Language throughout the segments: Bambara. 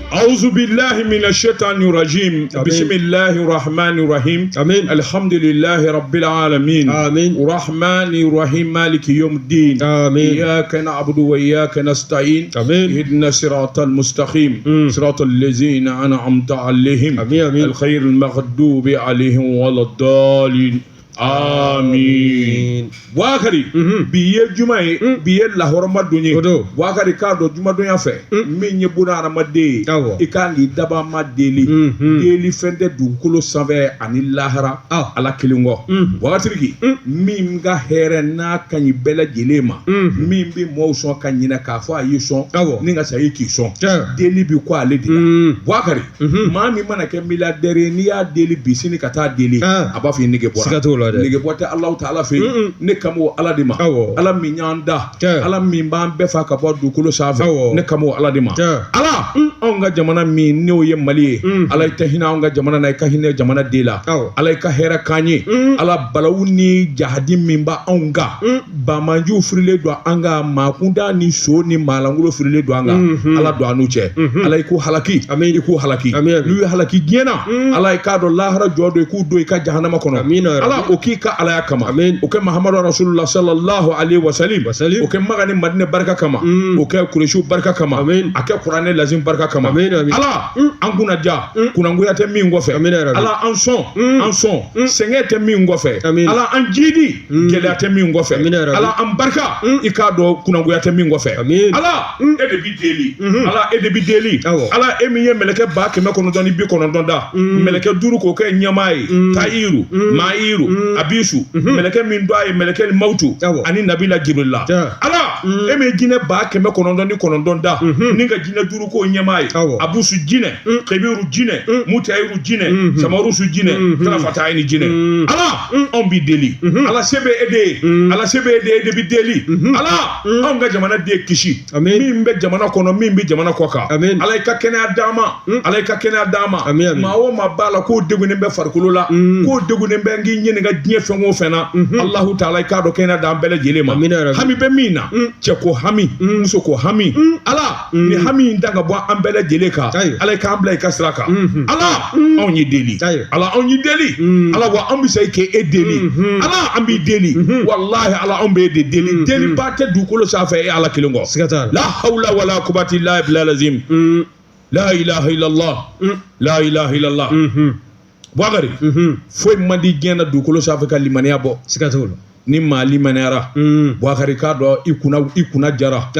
أعوذ بالله من الشيطان الرجيم. بسم الله الرحمن الرحيم. آمين. الحمد لله رب العالمين. آمين. الرحمن الرحيم مالك يوم الدين. آمين. إياك نعبد وإياك نستعين. آمين. اهدنا الصراط المستقيم. صراط الذين أنعمت عليهم. آمين. آمين. الخير المغضوب عليهم ولا الضالين. Amin. Wakari biye jumae biye lahorma dunye. Wakari kado juma dunya fe. Minye buna ramade. Ikangi daba madeli. Deli fende dukolo sanve ani lahara ala kilingo. Wakati mimga here na kanyi bela jilema. Mimbi mouson kanyina kafwa yison. Ninga sayi kison. Deli bi kwa ledi. Wakari mami mana ke miladere niya deli bisini kata deli. Abafi nige bora. Nige bote Allah Ta'ala fe ne kamo ala dima ala minyanda ala mimba befa ka bodu kulo save ne kamo ala dima ala onga jamana mi ne oye mali ala tahina onga jamana na ka hine jamana dela ala ka hera kanye ala balawuni jahadim mimba onga ba manju frile do anga makunda ni so ni malangulo frile do anga ala do anuche ala ko halaki amen ko halaki lu halaki gena ala ka do lahara jodo ko do ka jahannama kono ala okika ala ya kama oke Muhammadu Rasulullah sallallahu alaihi wasallam oke magani Madina baraka kama oke Quraishu baraka kama ake Qur'ane lazim baraka kama ala an kuna ja kuna nguya te mi ngofe ala an son senge te mi ngofe ala an jidi gele te mi ngofe ala an barka ikado kuna nguya te mi ngofe ala edebi deli ala emiye meleke ba keme kono doni bi kono donda meleke duru ko ke nyamai tairu mairu abisu meleke min doye meleke mautu ani nabila jibrilla ala eme jine ba keme konondo ni konondo da ninga jine duru ko nyamai abusu jine kebiru jine mutairu jine samarusu jine tala fataini jine ala on bi deli ala sebe ede bi deli ala on ga jamana de kishi min be jamana kono min bi jamana koka ala ka kene adama ma o ma bala ko degune be farkulo la ko degune be ngi nyene ga die fengo fena Allahu Ta'ala ka do kena da bele jelema hami be mina che ko hami muso ko hami ala ni hami ndanga bo ambele jeleka ala ka ambele ka sraka ala onyi deli ala onyi deli ala wa ambi say ke edeli ala ambi deli wallahi ala ambi deli deli batte du ko lo safa e ala kilingo la hawla wala quwwata illa billahi lazim la ilaha illallah la ilaha illallah Wakari foi mandi gena dukolo safe ka limaniya bo sikatolo ni ma limaniyara Wakari ka do ikuna jara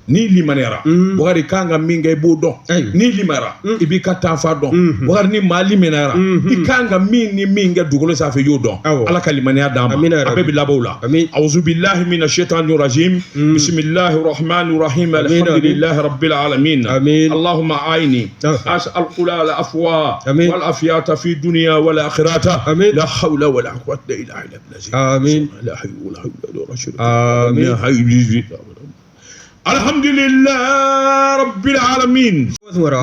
ni limanera Wakari kanga minga ibo don ni limara ibi ka tafa don Wakari ni ma limanera ikanga minga dugolo safe yo don ala kalimaniya dama abebi labawla a'udhu billahi minash shaitanir rajim bismillahir rahmanir rahim alhamdulillahi rabbil alamin allahumma aini as'al qula al afwa wal afiyata fi dunya wal akhirata la hawla wala quwwata illa billah amin la hawla wala quwwata illa billah Alhamdulillah Rabbil Alamin.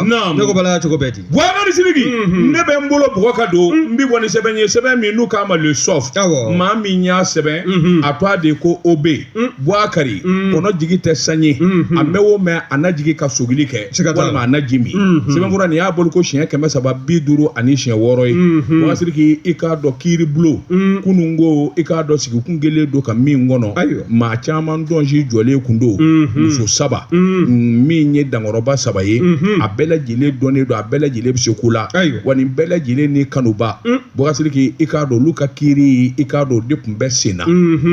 Naam. Nako bala choko beti. Wana risiligi. Nebe mbolo bwoka do. Mbi wani sebe mi nuka ama le soft. Ma mi nya sebe. Atwa de ko obe. Wakari. Kono jigi te sanyi. Amewo me anajigi ka sogili ke. Wala ma anajimi. Sebe mbura ni ya bolu ko shen keme saba biduru ani shen woroi. Wakasiriki ika do kiri blo. Kunungo ika do siki kungele do ka mi ngono. Ma chaman donji jole kundo. So saba minye dangoroba saba ye abela jile doni do abela jile bisekula wani bela jile ni kanuba bokasiriki ikado luka kiri ikado dipumbe sena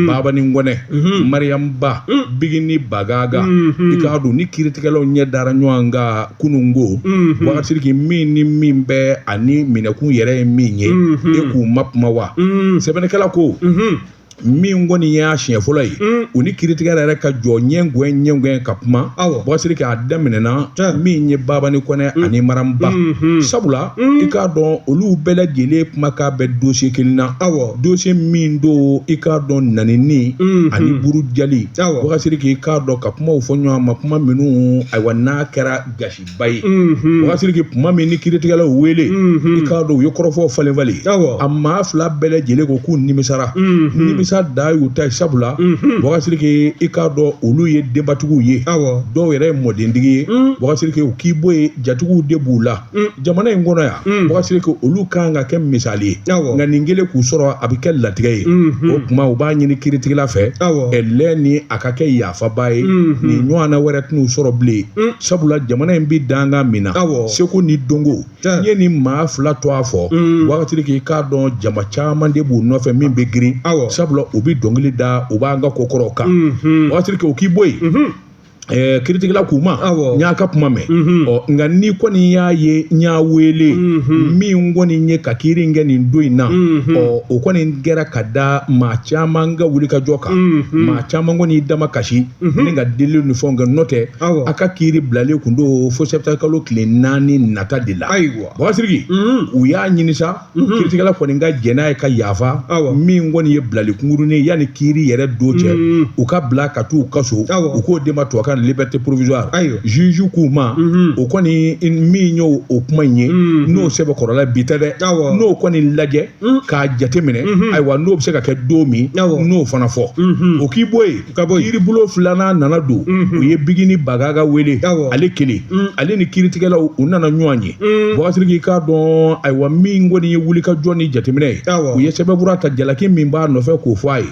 baba ni ngone Maryam ba bigini bagaga ikado ni kiri tikalo nye dara nyanga kunungo bokasiriki mini mimbe ani minekun yere minye eku mapmawa sebene kala ko min ngoni ya shen folo yi uni kiritika yɛrɛ ka jɔ ɲɛngwɛn ka kuma bɔsiri ka daminɛ na min ye baba ni kɔnɛ ani maramba sabula I k'a dɔn olu bɛɛ lajɛlen kuma ka bɛ dossier kelen na dossier min do I k'a dɔn nanini ani buru jali bɔsiri k'a dɔn ka kumaw fɔ ɲɔgɔn ma kuma minnu ayiwa n'a kɛra gasiba ye bɔsiri kuma min ni kiritigɛlaw wele I k'a dɔn u ye kɔrɔfɔ falen falen a maa fila bɛɛ lajɛlen ko k'u nimisara nimisa da y'u ta sabula wagati ke i k'a dɔn olu ye denbatigiw ye dɔw yɛrɛ ye mɔdentigi ye wagati ke u k'i bɔ ye jatigiw de b'u la jamana in kɔnɔ yan wagati ke olu kan ka kɛ misali ye nka nin kelen k'u sɔrɔ a bɛ kɛ latigɛ ye o tuma u b'a ɲini kiritigila fɛ ɛlɛ ni a ka kɛ yafaba ye nin ɲɔgɔnna wɛrɛ tɛn'u sɔrɔ bilen sabula jamana in bɛ danga min na seko ni dongo n ye nin maa fila to a fɔ wagati k'i k'a dɔn jama caman de b'u nɔfɛ min bɛ girin sabula u bɛ dɔnkili da u b'an ka kokɔrɔw kan wagati ke o k'i bɔ yen kiritigila kuma n y'a ka kuma mɛn nka ni kɔni y'a ye n y'a wele min kɔni ye ka kiiri kɛ nin don in na o kɔni kɛra ka da maa caman ka wuli ka jɔ kan maa caman kɔni dama kasi ni ka deli ni fɛnw kɛ n'o tɛ a ka kiiri bilalen kun don fo septembre kalo tile 4 nata de la Bagasiriki u y'a ɲini sa kiritigila kɔni ka jɛn n'a ye ka yafa min kɔni ye bilali kunkurunin yanni kiiri yɛrɛ don cɛ u ka bila ka t'u kaso u k'o de ma tubabukan liberté provisoire juge k'u ma o kɔni min y'o o kuma in ye n'o sɛbɛn kɔrɔla bi tɛ dɛ n'o kɔni lajɛ k'a jate minɛ ayiwa n'o bɛ se ka kɛ don min n'o fana fɔ o k'i bɔ yen yiribolo filanan nana don u ye Bigini Bagaga wele ale kelen ale ni kiiritigɛlaw u nana ɲɔgɔn ye Bagasiriki k'a dɔn ayiwa min kɔni ye wuli ka jɔ ni jateminɛ ye u ye sɛbɛnfura ta jalaki min b'a nɔfɛ k'o fɔ a ye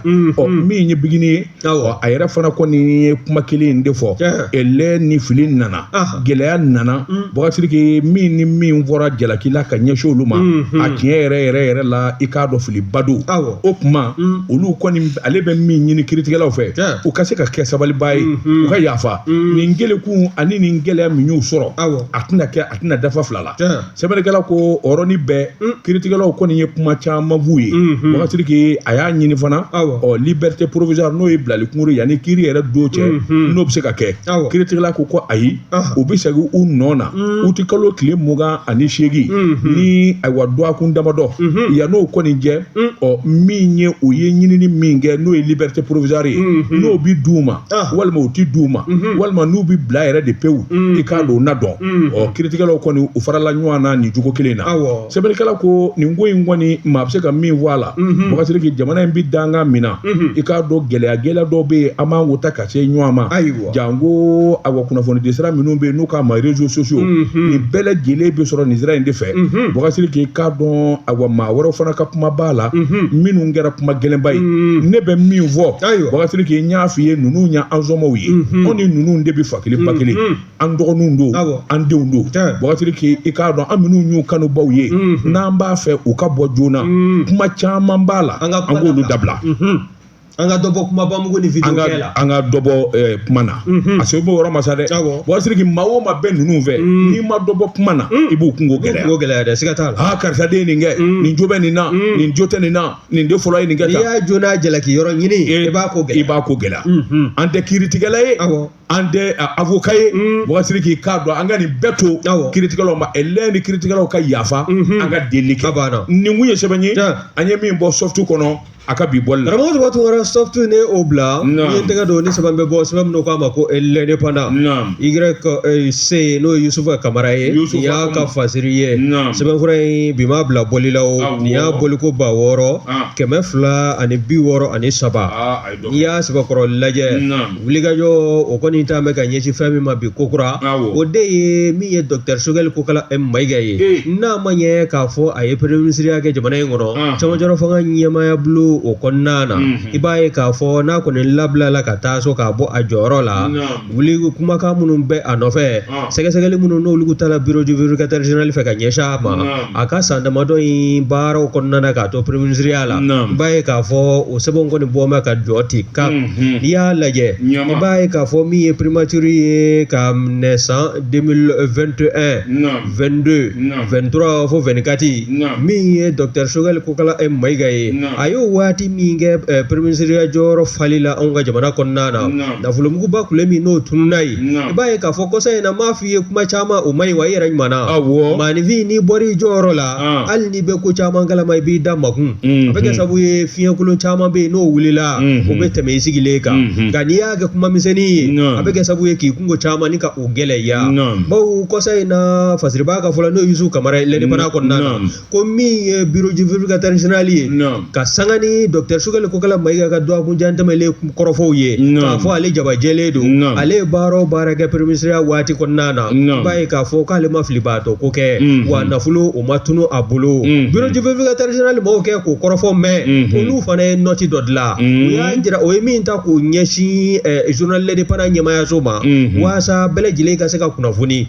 min ye Bigini ye a yɛrɛ fana kɔni ye kuma kelen in de fɔ ɛlɛ ni fili nana gɛlɛya nana Bagasiriki min ni min fɔra jalaki la ka ɲɛsin olu ma a tiɲɛ yɛrɛ la i k'a dɔn filiba don o kuma olu kɔni ale bɛ min ɲini kiiritigɛlaw fɛ u ka se ka kɛ sabaliba ye u ka yafa nin gɛlɛkun ani nin gɛlɛya min y'u sɔrɔ a tɛna dafa fila la sɛbɛnnikɛla ko ɔrɔni bɛɛ kiiritigɛlaw kɔni ye kuma caman f'u ye Bagasiriki a y'a ɲini fana liberté provisoire n'o ye bilali kunkuru yanni kiiri yɛrɛ don cɛ n'o bɛ se ka kɛ kiiritigɛla ko ayi u bɛ segin u nɔ na u tɛ kalo tile 28 ni ayiwa dɔgɔkun damadɔ yan'o kɔni jɛ min ye u ye ɲinini min kɛ n'o ye liberté provisoire ye n'o bi d'u ma walima u ti d'u ma walima n'u bi bila yɛrɛ de pewu i k'a dɔn na dɔn kiiritigɛlaw kɔni u farala ɲɔgɔn na nin cogo kelen na sɛbɛnnikɛla ko nin ko in kɔni maa bɛ se ka min fɔ a la Bagasiriki jamana in bi danga min na i k'a dɔn gɛlɛya dɔw bɛ yen an b'an ko ta ka se ɲɔgɔn ma jango awa kunnafoni di sira minnu bɛ yen n'u k'a ma réseaux sociaux nin bɛɛ lajɛlen bɛ sɔrɔ nin sira in de fɛ Bagasiriki k'a dɔn awa maa wɛrɛw fana ka kuma b'a la minnu kɛra kuma gɛlɛnba ye ne bɛ min fɔ Bagasiriki n y'a f'i ye ninnu y'an zɔnmaw ye anw ni ninnu de bɛ fa kelen ba kelen an dɔgɔninw don an denw don Bagasiriki i k'a dɔn an minnu y'u kanubaw ye n'an b'a fɛ u ka bɔ joona kuma caman b'a la an k'olu dabila an ka dɔbɔ kumaba mugu ni video kɛ la an ka dɔbɔ kuma na a se b'o yɔrɔ ma sa dɛ Bagasiriki maa o maa bɛ ninnu fɛ n'i ma dɔbɔ kuma na i b'u kungo gɛlɛya dɛ siga t'a la karisa de ye nin kɛ nin jo bɛ nin na nin jo tɛ nin na nin de fɔlɔ ye nin kɛ tan n'i y'a jo n'a jalaki yɔrɔ ɲini i b'a ko gɛlɛya an tɛ kiiritigɛla ye an tɛ avocat ye Bagasiriki k'a dɔn an ka nin bɛɛ to kiiritigɛlaw ma ɛlɛ ni kiiritigɛlaw ka yafa an ka deli kɛ nin kun ye sɛbɛn ye an ye min bɔ soft kɔnɔ a ka bi bɔli la karamɔgɔ tɔgɔ tun wɛrɛ soft ne o bila ni ye tɛgɛ don ni sɛbɛn bɛ bɔ sɛbɛn min k'a ma ko l'indépendant YC n'o ye Yusufa Kamara ye nin y'a ka fasiri ye sɛbɛnfura in bi ma bila bɔli la o nin y'a bɔli ko 6,263 n'i y'a sɛbɛkɔrɔ lajɛ wulikajɔ o kɔni t'a mɛn ka ɲɛsin fɛn min ma bi kokura o de ye min ye Dr Sogɛli Kokala Mayiga ye n'a ma ɲɛ k'a fɔ a ye premier ministre kɛ jamana in kɔnɔ camancɛla fanga ɲɛmaaya bulu o kɔnɔna na i b'a ye k'a fɔ n'a kɔni labila la ka taa so k'a bɔ a jɔyɔrɔ la wuli kumakan minnu bɛ a nɔfɛ sɛgɛsɛgɛli minnu n'olu taara bureau du vérificateur général fɛ ka ɲɛsin a ma a ka san damadɔ in baaraw kɔnɔna na k'a to premier ministre la i b'a ye k'a fɔ o sɛbɛnw kɔni bɔ mɛ ka jɔ ten kan n'i y'a lajɛ i b'a ye k'a fɔ min ye primature ye ka minɛ san 2021 22 23 fo 24 min ye Dr Sogɛli Kokala Mayiga ye a y'o waati min kɛ premier ministre jɔyɔrɔ fali la anw ka jamana kɔnɔna na nafolomuguba kule min n'o tununa ye i b'a ye k'a fɔ kɔsa in na m'a f'i ye kuma caman o man ɲi wa i yɛrɛ ɲuman na maanifin n'i bɔr'i jɔyɔrɔ la hali n'i bɛ ko caman kalama i b'i da makun a bɛ kɛ sababu ye fiɲɛkolon caman bɛ yen n'o wulila o bɛ tɛmɛ i sigilen kan nka n'i y'a kɛ kuma misɛnnin ye a bɛ kɛ sababu ye k'i kungo caman ni ka o gɛlɛya bawo kɔsa in na fasiriba ka fɔlɔ n'o Yusu Kamara lɛnibana kɔnɔna na ko min ye bureau du vérificateur général ye ka sanga ni docteur Sogɛli Kokala Mayiga ka dɔgɔkunjan tɛmɛlen kɔrɔfɔw ye k'a fɔ ale jabajɛlen don ale ye baara o baara kɛ premier ministre waati kɔnɔna na b'a ye k'a fɔ k'ale ma fili baatɔ ko kɛ wa nafolo o ma tunu a bolo bureau du vérificateur général mɔgɔw kɛ k'o kɔrɔfɔ mɛn olu fana ye nɔti dɔ dilan u y'a jira o ye min ta k'o ɲɛsin journal l'Indépendant ɲɛmaayaso ma waasa bɛɛ lajɛlen ka se ka kunnafoni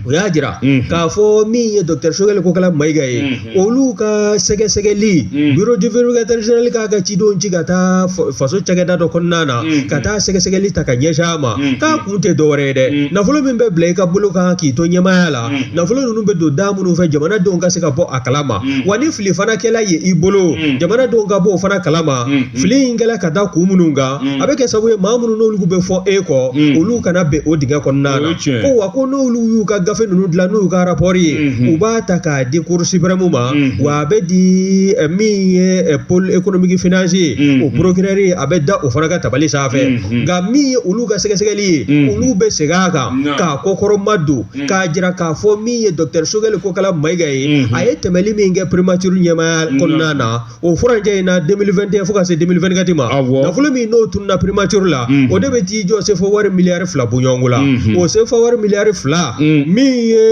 u y'a jira k'a fɔ min ye docteur Sogɛli Kokala Mayiga ye olu ka sɛgɛsɛgɛli bureau du vérificateur général k'a ka cidenw ci ka taa faso cakɛda dɔ kɔnɔna na ka taa sɛgɛsɛgɛli ta ka ɲɛsin a ma k'a kun tɛ dɔwɛrɛ ye dɛ nafolo min bɛ bila i ka bolo kan k'i to ɲɛmaaya la nafolo ninnu bɛ don da minnu fɛ jamanadenw ka se ka bɔ a kalama wa ni fili fana kɛla ye i bolo jamanadenw ka bɔ o fana kalama fili in kɛla ka da kun minnu kan a bɛ kɛ sababu ye maa minnu n'olu bɛ fɔ e kɔ olu kana bɛn o dingɛ kɔnɔna na ko wa ko n'olu y'u ka gafe ninnu dilan n'u ka rapport ye u b'a ta k'a di cour suprême ma wa a bɛ di min ye pôle économique financier o procureur ye a bɛ da o fana ka tabali sanfɛ nka min ye olu ka sɛgɛsɛgɛli ye olu bɛ segin a kan k'a kɔkɔrɔma don k'a jira k'a fɔ min ye docteur Sogɛli Kokala Mayiga ye a ye tɛmɛli min kɛ primature ɲɛmaaya kɔnɔna na o furancɛ in na 2021 fo ka se 2024 ma nafolo min n'o tununa primature la o de bɛ t'i jɔ CFA wari miliyari 2 bɔɲɔgɔnko la o CFA wari miliyari 2 min ye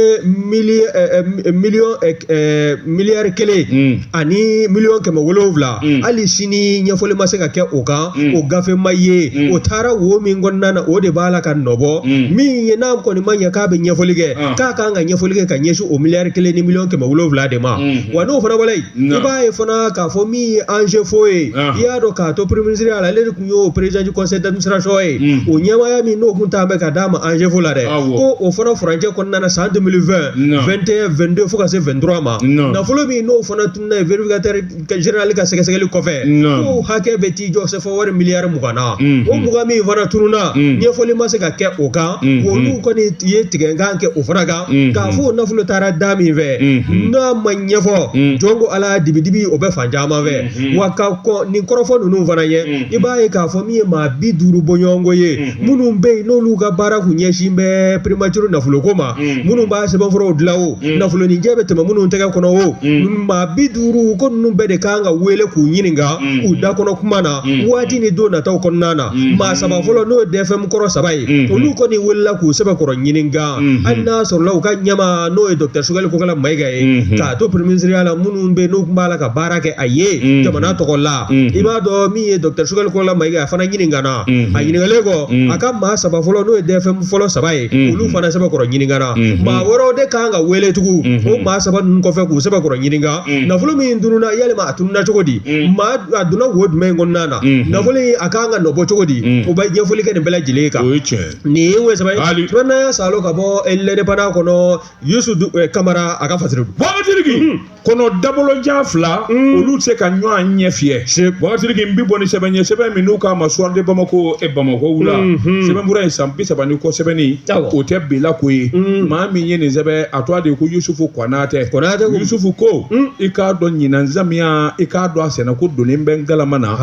miliyari 1 ani miliyɔn 700 hali sini ɲɛfɔli ma se ka kɛ o kan o gafe ma ye o taara wo min kɔnɔna na o de b'a la ka nɔbɔ min ye n'a kɔni ma ɲɛ k'a bɛ ɲɛfɔli kɛ k'a kan ka ɲɛfɔli kɛ ka ɲɛsin o miliyari 1 ni miliyɔn 700 de ma wa n'o fana wala i b'a ye fana k'a fɔ min ye enjeu fo ye i y'a dɔn k'a to premier ministre la ale de tun y'o président du conseil d'administration ye o ɲɛmaaya min n'o kun t'an bɛ ka d'a ma enjeu fo la dɛ ko o fana furancɛ kɔnɔna na san 2020 21 22 fo ka se 23 ma nafolo min n'o fana tununa ye vérificateur général ka sɛgɛsɛgɛli kɔfɛ ko hakɛ bɛ t'i jɔ CFA wari miliyari 20 na o 20 min fana tununa ɲɛfɔli ma se ka kɛ o kan olu kɔni ye tigɛnkan kɛ o fana kan k'a fɔ o nafolo taara da min fɛ n'a ma ɲɛfɔ jɔn ko ala dibidibi o bɛ fan caman fɛ wa ka nin kɔrɔfɔ ninnu fana ye i b'a ye k'a fɔ min ye maa 50 bɔɲɔgɔnko ye minnu bɛ yen n'olu ka baara kun ɲɛsin bɛ primature nafoloko ma minnu b'a sɛbɛnfuraw dilan o nafoloninjɛ bɛ tɛmɛ minnu tɛgɛ kɔnɔ o maa 50 ko ninnu bɛɛ de kan ka wele k'u ɲininka u da kɔnɔ kuma na waati ni don nataw kɔnɔna na maa saba fɔlɔ n'o ye DFM kɔrɔ 3 ye olu kɔni welela k'u sɛbɛkɔrɔ ɲininka hali n'a sɔrɔla u ka ɲɛma n'o ye docteur Sogɛli Kokala Mayiga ye k'a to premier ministre la minnu bɛ n'u tun b'a la ka baara kɛ a ye jamana tɔgɔ la i b'a dɔn min ye docteur Sogɛli Kokala Mayiga a fana ɲininkana a ɲininkalen kɔ a ka maa saba fɔlɔ n'o ye DFM fɔlɔ 3 ye olu fana sɛbɛkɔrɔ ɲininkana maa wɛrɛw de kan ka wele tugun o maa saba ninnu kɔfɛ k'u sɛbɛkɔrɔ ɲininka nafolo min tununa yalima a tununa cogo di maa a donna wo jumɛn kɔnɔna na nafolo in a kan ka nɔbɔ cogo di o bɛ ɲɛfɔli kɛ nin bɛɛ lajɛlen kan nin ye wɛsɛbɛ ye filanan salo ka bɔ l'Indépendant kɔnɔ Yusu Kamara a ka fasiri Bɔgɔtiriki kɔnɔ dabolɔjan 2 olu tɛ se ka ɲɔgɔn ɲɛ fiyɛ Bɔgɔtiriki n bi bɔ ni sɛbɛn ye sɛbɛn min n'u k'a ma soir de Bamako Bamako wula sɛbɛnbura in san 30 ni kɔ sɛbɛnni o tɛ bila ko ye maa min ye nin sɛbɛn a tɔgɔ de ko Yusufu Konatɛ Yusufu ko i k'a dɔn ɲinan zamiya i k'a dɔn a sɛnɛ ko donnen bɛ ngalama na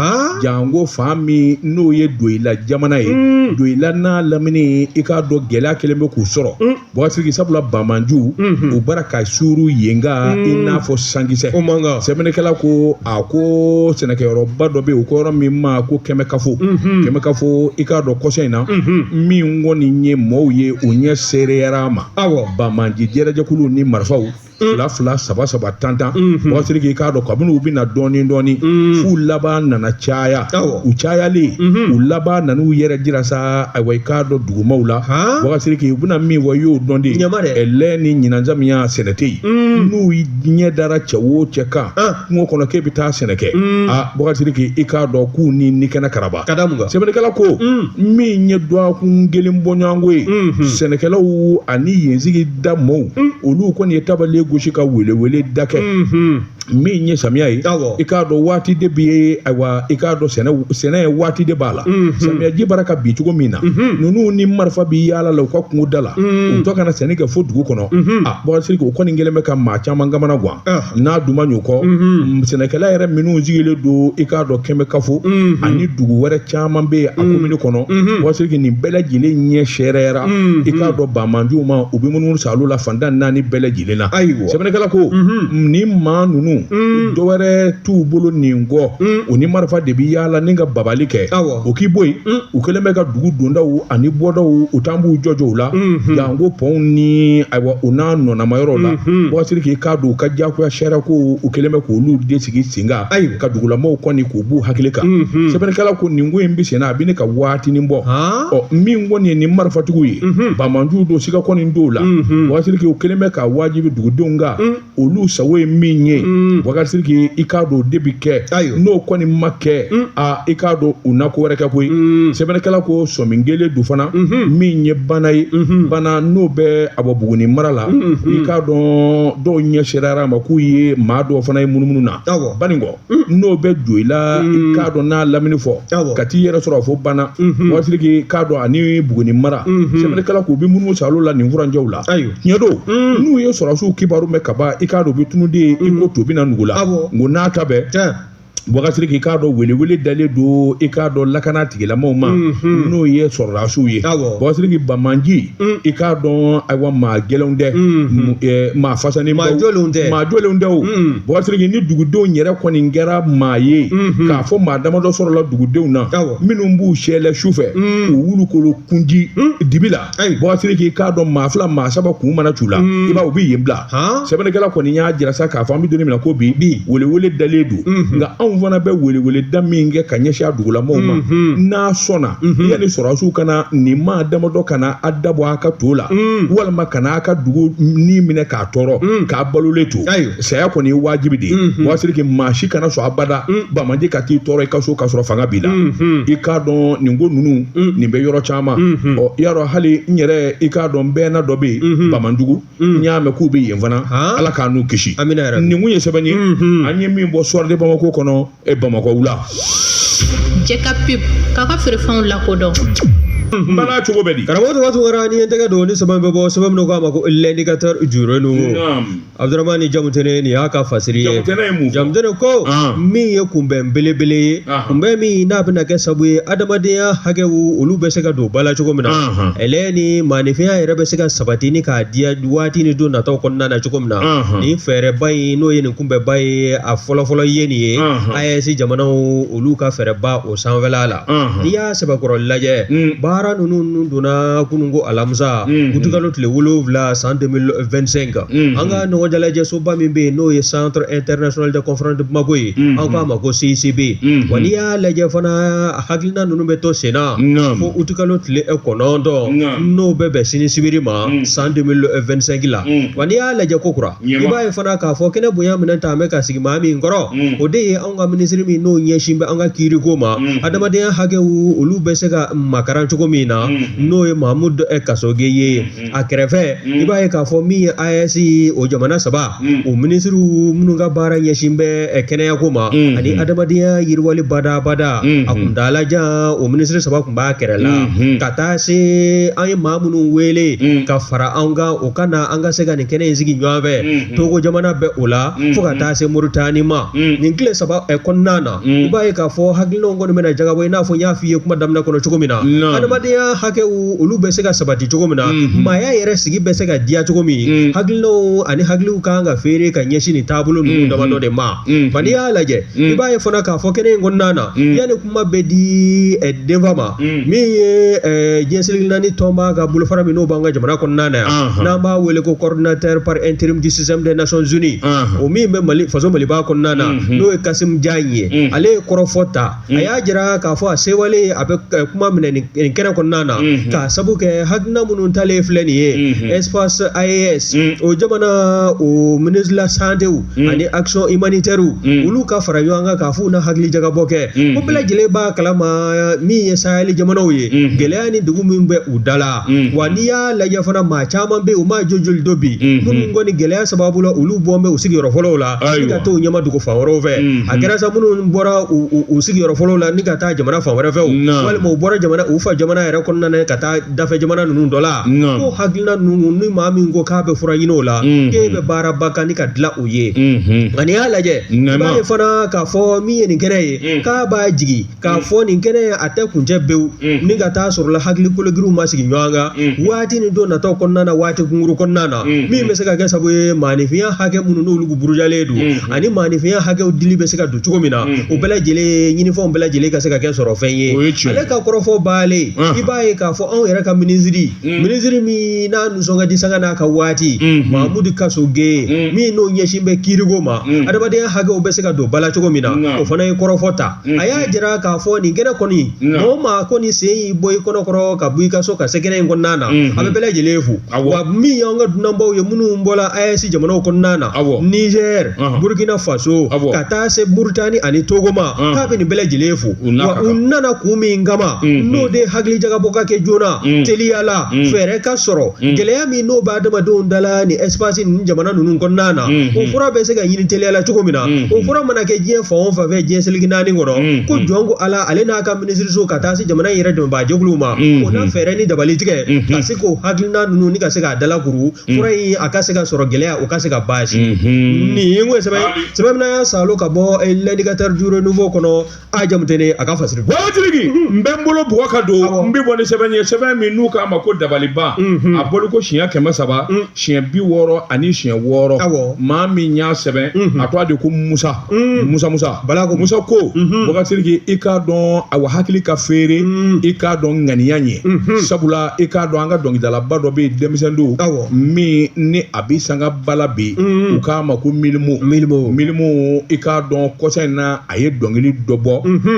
jango fa min n'o ye Doyila jamana ye Doyila n'a lamini i k'a dɔn gɛlɛya kelen bɛ k'u sɔrɔ Bɔgɔtiriki sabula Bamanju u bara ka suru yenga i n'a fɔ sankisɛ sɛbɛnnikɛla ko a ko sɛnɛkɛyɔrɔba dɔ bɛ yen o ko yɔrɔ min ma ko Kɛmɛkafo Kɛmɛkafo i k'a dɔn kɔsɛ in na min kɔni ye mɔɔw ye u ɲɛ seereyara ma Bamanji jɛrɛjɛkulu ni marifaw 2 2 3 3 10 Bɔgɔtiriki i k'a dɔn kabini u bɛna dɔɔni f'u laban nana caya u cayalen u laban nan'u yɛrɛ jira sa ayiwa i k'a dɔn dugumaw la Bɔgɔtiriki u bɛna min fɔ i y'o dɔn de ɛlɛ ni ɲinan zamiya sɛnɛ tɛ yen n'u ɲɛ dara cɛ o cɛ kan kungo kɔnɔ k'e bɛ taa sɛnɛ kɛ Bɔgɔtiriki i k'a dɔn k'u ni kɛnɛ karaba sɛbɛnnikɛla ko min ye dɔgɔkun 1 bɔɲɔgɔnko ye sɛnɛkɛlaw ani yensigi da mɔɔw olu kɔni ye tabale gosi ka wele dakɛ min ye samiya ye i k'a dɔn waati de bi ayiwa i k'a dɔn sɛnɛ ye waati de b'a la samiyaji bara ka bi cogo min na ninnu ni marifa bi yaala la u ka kungo da la u tɔ kana sɛnɛ kɛ fo dugu kɔnɔ bɔsiri o kɔni kɛlen bɛ ka maa caman kamana gan n'a duma ɲ'o kɔ sɛnɛkɛla yɛrɛ minnu sigilen don i k'a dɔn kɛmɛ kafo ani dugu wɛrɛ caman bɛ a komini kɔnɔ bɔsiri nin bɛɛ lajɛlen ɲɛ sɛrɛyara i k'a dɔn bamanjuw ma u bɛ minnu sa olu la fantan naani bɛɛ lajɛlen na sɛbɛnnikɛla ko ni maa ninnu dɔwɛrɛ t'u bolo nin kɔ u ni marifa de bi yaala ni ka babali kɛ o k'i bɔ yen u kɛlen bɛ ka dugu dondaw ani bɔdaw u t'an b'u jɔjɔ u la janko pɔnw ni ayiwa u n'a nɔnamayɔrɔ la bɔsiri k'i k'a don u ka diyagoya sariya ko u kɛlen bɛ k'olu de sigi sen kan ka dugulamɔgɔw kɔni k'u b'u hakili kan sɛbɛnnikɛla ko nin ko in bɛ sen na a bɛ ne ka waatinin bɔ min kɔni ye nin marifatigiw ye bamanjuw don siga kɔni dɔw la bɔsiri k'i u kɛlen bɛ ka wajibi dugudenw kan olu sago ye min ye bɔsiri k'i i k'a don de bi kɛ n'o kɔni ma kɛ i k'a dɔn u na ko wɛrɛ kɛ koyi sɛbɛnnikɛla ko sɔmin kelen don fana min ye bana ye bana n'o bɛ a bɔ Buguni mara la i k'a dɔn dɔw ɲɛ sɛrɛyara ma k'u ye maa dɔw fana ye munumunu na banikɔ n'o bɛ jo i la i k'a dɔn n'a lamini fɔ ka t'i yɛrɛ sɔrɔ fo bana bɔsiri k'a dɔn ani Buguni mara sɛbɛnnikɛla k'u bɛ munumunu sa olu la nin furanjɛw la tiɲɛ don n'u ye sɔrɔsiw kibaru mɛn ka ban i k'a dɔn u bɛ tunu de i ko to bɛna nugu la ngo n'a ta bɛɛ bɔgasiri k'i k'a dɔn welewele dalen don i k'a dɔn lakana tigilamɔgɔw ma n'o ye sɔrɔdasiw ye bɔgasiri k'i bamanji i k'a dɔn ayiwa maa gɛlɛnw tɛ maa fasanen maa jɔlenw tɛ o bɔgasiri k'i ni dugudenw yɛrɛ kɔni kɛra maa ye k'a fɔ maa damadɔ sɔrɔla dugudenw na minnu b'u sɛlɛ sufɛ u wulukolo kunji dibi la bɔgasiri k'i k'a dɔn maa fila maa saba kun mana c'u la i b'a u bɛ yen bila sɛbɛnnikɛla kɔni y'a jira sa k'a fɔ an bɛ don min na ko bi welewele dalen don nka anw fana bɛ weleweleda min kɛ ka ɲɛsin a dugulamɔgɔw ma n'a sɔnna yanni sɔrɔdasiw kana nin maa damadɔ kana a dabɔ a ka to la walima kana a ka dugu ni minɛ k'a tɔɔrɔ k'a balolen to saya kɔni ye wajibi de ye bɔgasiri maa si kana sɔn abada bamaji ka t'i tɔɔrɔ i ka so k'a sɔrɔ fanga b'i la i k'a dɔn nin ko ninnu nin bɛ yɔrɔ caman i y'a dɔn hali n yɛrɛ i k'a dɔn bɛɛna dɔ bɛ yen bamanjugu n y'a mɛn k'u bɛ yen fana ala k'a n'u kisi nin kun ye sɛbɛn ye an ye min bɔ Soir de Bamako kɔnɔ Bamakɔ wula jɛ ka pip k'a ka feerefɛnw lakodɔn bana cogo bɛ di karamɔgɔ waati wɛrɛ ni tɛgɛ don ni sɛbɛn bɛ bɔ sɛbɛn minnu k'a ma ko l'indicateur jurenu Abdurahmani Jamutɛnɛ nin y'a ka fasiri ye Jamutɛnɛ ko min ye kunbɛn belebele ye kunbɛn min n'a bɛna kɛ sababu ye adamadenya hakɛw olu bɛ se ka don ba la cogo min na ɛlɛ ni maanifinya yɛrɛ bɛ se ka sabati ni k'a diya waati ni don nataw kɔnɔna na cogo min na ni fɛɛrɛba in n'o ye nin kunbɛnba ye a fɔlɔfɔlɔ ye nin ye AES jamanaw olu ka fɛɛrɛba o sanfɛla la n'i y'a sɛbɛkɔrɔ lajɛ baara ninnu donna kununko alamisa utikalo tile 7 san 2025 an ka ɲɔgɔnjalajɛsoba min bɛ yen n'o ye Centre International de Conférence de Bamako ye an k'a ma ko CICB wa n'i y'a lajɛ fana hakilina ninnu bɛ to sen na fo utikalo tile 9 n'o bɛ bɛn sini sibiri ma san 2025 la wa n'i y'a lajɛ ko kura i b'a ye fana k'a fɔ kɛnɛ bonya minɛ ta bɛ ka sigi maa min kɔrɔ o de ye an ka minisiri min n'o ɲɛsin bɛ an ka kiiriko ma adamadenya hakɛw olu bɛ se ka makaran cogo min na n'o ye Mahamud Kasoge ye a kɛrɛfɛ i b'a ye k'a fɔ min ye AES o jamana saba o minisiriw minnu ka baara ɲɛsin bɛ kɛnɛyako ma ani adamadenya yiriwali bada a kun dalajan o minisiri saba kun b'a kɛrɛ la ka taa se an ye maa minnu wele ka fara an kan o ka na an ka se ka nin kɛnɛ in sigi ɲɔgɔn fɛ Togo jamana bɛ o la fo ka taa se Moritani ma nin tile saba kɔnɔna na i b'a ye k'a fɔ hakilinaw kɔni bɛna jagabɔ i n'a fɔ n y'a f'i ye kuma daminɛ kɔnɔ cogo min na adamadenya hakɛw olu bɛ se ka sabati cogo min na maaya yɛrɛ sigi bɛ se ka diya cogo min hakilinaw ani hakiliw kan ka feere ka ɲɛsin nin taabolo ninnu damadɔ de ma ba n'i y'a lajɛ i b'a ye fana k'a fɔ kɛnɛ in kɔnɔna na yanni kuma bɛ di denfa ma min ye diɲɛseli naani tɔnba ka bolofara min n'o b'an ka jamana kɔnɔna na yan n'an b'a wele ko coordinateur par intérim du système des Nations Unies o min bɛ faso Maliba kɔnɔna na n'o ye Kasim Diagne ye ale ye kɔrɔfɔ ta a y'a jira k'a fɔ a sewale a bɛ kuma minɛ nin kɛnɛ kɛnɛ kɔnɔna na k'a sabu kɛ hakilina minnu talen filɛ nin ye espace AES o jamana o ministre de la santé ani action humanitaire olu ka fara ɲɔgɔn kan k'a fɔ u na hakili jagabɔ kɛ ko bɛɛ lajɛlen b'a kalama min ye Sahel jamanaw ye gɛlɛya ni dugu min bɛ u da la wa n'i y'a lajɛ fana maa caman bɛ u ma joli dɔ bi minnu kɔni gɛlɛya sababu la olu bɔn bɛ u sigiyɔrɔ fɔlɔw la ni ka t'u ɲɛma dugu fan wɛrɛw fɛ a kɛra sa minnu bɔra u sigiyɔrɔ fɔlɔw la ni ka taa jamana fan wɛrɛ fɛ walima u bɔra u fa jamana yɛrɛ kɔnɔna na ka taa dafɛ jamana ninnu dɔ la ko hakilina ninnu ni maa min ko k'a bɛ fura ɲini o la k'e bɛ baaraba kan ni ka dilan o ye nka n'i y'a lajɛ i b'a ye fana k'a fɔ min ye nin kɛnɛ ye k'a b'a jigi k'a fɔ nin kɛnɛ ye a tɛ kuncɛ bewu ni ka taa sɔrɔla hakili kologiriw ma sigi ɲɔgɔn kan waati ni don nataw kɔnɔna na waati kunkuru kɔnɔna na min bɛ se ka kɛ sabu ye maanifinya hakɛ minnu n'olu burujalen don ani maanifinya hakɛw dili bɛ se ka don cogo min na o bɛɛ lajɛlen ɲinifɛnw bɛɛ lajɛlen ka se ka kɛ sɔrɔ fɛn ye ale ka kɔrɔfɔ baale i b'a ye k'a fɔ anw yɛrɛ ka minisiri min n'a nusɔn ka di sanga n'a ka waati Mahamudu Kaso Geye min n'o ɲɛsin bɛ kiirigo ma adamadenya hakɛw bɛ se ka don bala cogo min na o fana ye kɔrɔfɔ ta a y'a jira k'a fɔ nin kɛnɛ kɔni maa o maa ko ni sen y'i bɔ i kɔnɔkɔrɔ ka bɔ i ka so ka se kɛnɛ in kɔnɔna na a bɛ bɛɛ lajɛlen fo wa min y'an ka dunanbaw ye minnu bɔla AES jamanaw kɔnɔna na Niger Burkina Faso ka taa se Mauritanie ani Togo ma k'a bɛ nin bɛɛ lajɛlen fo wa u nana kun min kama n'o de hakili jagabɔ ka kɛ joona teliya la fɛɛrɛ ka sɔrɔ gɛlɛya min n'o bɛ adamadenw dala ni espace ninnu jamana ninnu kɔnɔna na o fura bɛ se ka ɲini teliya la cogo min na o fura mana kɛ diɲɛ fan o fan fɛ diɲɛ seligi naani kɔnɔ ko jɔn ko Ala ale n'a ka minisiriso ka taa se jamana in yɛrɛ dɛmɛbaa jɛkuluw ma o na fɛɛrɛ ni dabali tigɛ ka se k'o hakilina ninnu ni ka se k'a dalakuru fura in a ka se ka sɔrɔ gɛlɛya o ka se ka basi nin ye n ko sɛbɛn mina y'a salo ka bɔ l'indicateur du renouveau kɔnɔ a jamutene a ka fasiri waatigi n bɛ n bolo bugɔ ka don n bɛ bɔ ni sɛbɛn ye sɛbɛn min n'u k'a ma ko dabaliban a bolo ko siɲɛ 300 siɲɛ 60 ani siɲɛ 6 maa min y'a sɛbɛn a tɔgɔ de ko Musa bala ko Musa ko wagatigi i k'a dɔn a wa hakili ka feere i k'a dɔn ŋaniya ɲɛ sabula i k'a dɔn an ka dɔnkilidalaba dɔ bɛ yen denmisɛn don min ni a bɛ sanga bala bi u k'a ma ko milimu i k'a dɔn kɔsa in na a ye dɔnkili dɔ bɔ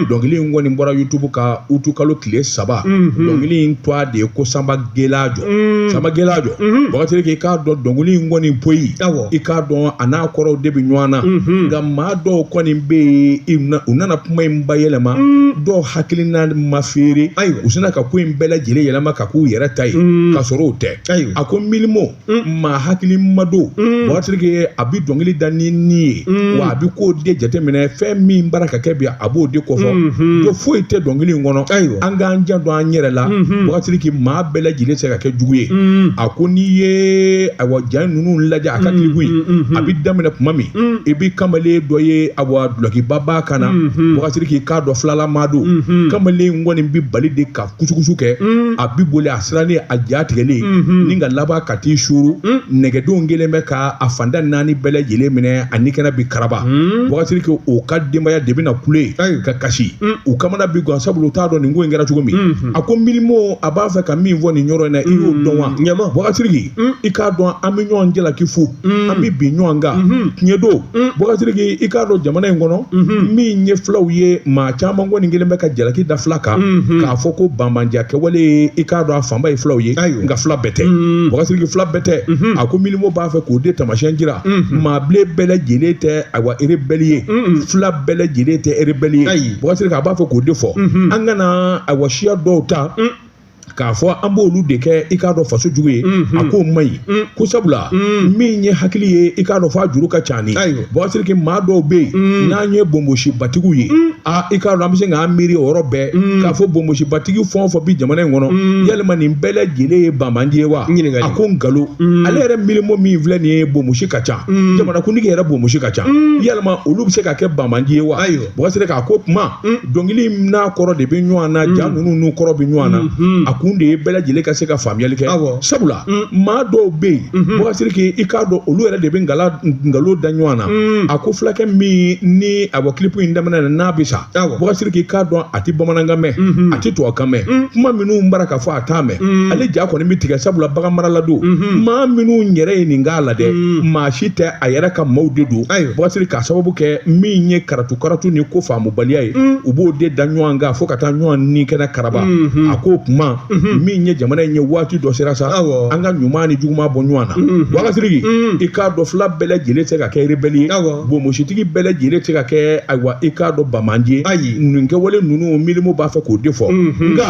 dɔnkili in kɔni bɔra YouTube ka utu kalo tile 3 dɔnkili in tɔgɔ de ye ko Samba Gelajɔ wagatigi i k'a dɔn dɔnkili in kɔni poyi i k'a dɔn a n'a kɔrɔw de bɛ ɲɔgɔn na nka maa dɔw kɔni bɛ yen u nana kuma in bayɛlɛma dɔw hakilina ma feere u sina ka ko in bɛɛ lajɛlen yɛlɛma ka k'u yɛrɛ ta ye ka sɔrɔ o tɛ a ko milimo maa hakili ma don wagatigi a bɛ dɔnkili da ni ye wa a bɛ k'o de jateminɛ fɛn min baara ka kɛ bi a b'o de kɔfɔ do foyi tɛ dɔnkili in kɔnɔ an k'an jan dɔn an yɛrɛ la wagatigi maa bɛɛ lajɛlen se ka kɛ jugu ye a ko n'i ye awa ja ninnu lajɛ a ka kiliku in a bɛ daminɛ tuma min i bɛ kamalen dɔ ye awa dulokiba b'a kan na wagatigi k'a dɔn filala maa don kamalen kɔni bɛ bali de ka kusukusu kɛ a bɛ boli a sirannen a ja tigɛlen ni ka laban ka t'i suru nɛgɛdenw kelen bɛ ka a fanda 4 bɛɛ lajɛlen minɛ a nikɛnɛ bi karaba wagatigi o ka denbaya de bɛna kule ka kasi u kamana bi gan sabula u t'a dɔn nin ko in kɛra cogo min a ko milimo a b'a fɛ ka min fɔ nin yɔrɔ in na i y'o dɔn wa wagatigi i k'a dɔn an bɛ ɲɔgɔn jalaki fo an bɛ bin ɲɔgɔn kan tiɲɛ don wagatigi i k'a dɔn jamana in kɔnɔ min ye filaw ye maa caman kɔni kelen bɛ ka jalaki da fila kan k'a fɔ ko banbandiya kɛwale i k'a dɔn a fanba ye filaw ye nka fila bɛɛ tɛ wagatigi fila bɛɛ tɛ a ko milimo b'a fɛ k'o de tamasiyɛn jira maa bilen bɛɛ lajɛlen tɛ awa rebelle ye fila bɛɛ lajɛlen tɛ rebelle ye wagatigi a b'a fɛ k'o de fɔ an kana awa siya dɔw ta k'a fɔ an b'olu de kɛ i k'a dɔn faso jugu ye a k'o man ɲi ko sabula min ye hakili ye i k'a dɔn f'a juru ka ca ni wagatigi maa dɔw bɛ yen n'an ye bonbosi batigiw ye i k'a dɔn an bɛ se k'an miiri o yɔrɔ bɛɛ k'a fɔ bonbosi batigi fɛn o fɛn bi jamana in kɔnɔ yalima nin bɛɛ lajɛlen ye banbandi ye wa a ko nkalon ale yɛrɛ milimo min filɛ nin ye bonbosi ka ca jamanakuntigi yɛrɛ bonbosi ka ca yalima olu bɛ se ka kɛ banbandi ye wa wagatigi k'a ko kuma dɔnkili n'a kɔrɔ de bɛ ɲɔgɔn na ja ninnu n'u kɔrɔ bɛ ɲɔgɔn na kun de ye bɛɛ lajɛlen ka se ka faamuyali kɛ sabula maa dɔw bɛ yen wakati kɛ i k'a dɔn olu yɛrɛ de bɛ nkalon da ɲɔgɔn na a ko fulakɛ min ni a bɔ kilipu in daminɛ na n'a bɛ sa wakati kɛ i k'a dɔn a tɛ bamanankan mɛn a tɛ tubabukan mɛn kuma minnu bara ka fɔ a t'a mɛn ale ja kɔni bɛ tigɛ sabula bagan marala don maa minnu yɛrɛ ye nin k'a la dɛ maa si tɛ a yɛrɛ ka maaw de don wakati k'a sababu kɛ min ye karatu ni ko faamubaliya ye u b'o de da ɲɔgɔn kan fo ka taa ɲɔgɔn ni kɛnɛ karaba a ko kuma min ye jamana in ye waati dɔ sera sa an ka ɲuman ni juguman bɔ ɲɔgɔn na wakati i k'a dɔn fila bɛɛ lajɛlen tɛ ka kɛ rebelle ye bonbonsitigi bɛɛ lajɛlen tɛ ka kɛ ayiwa i k'a dɔn bamanje nin kɛwale ninnu milimu b'a fɛ k'o de fɔ nka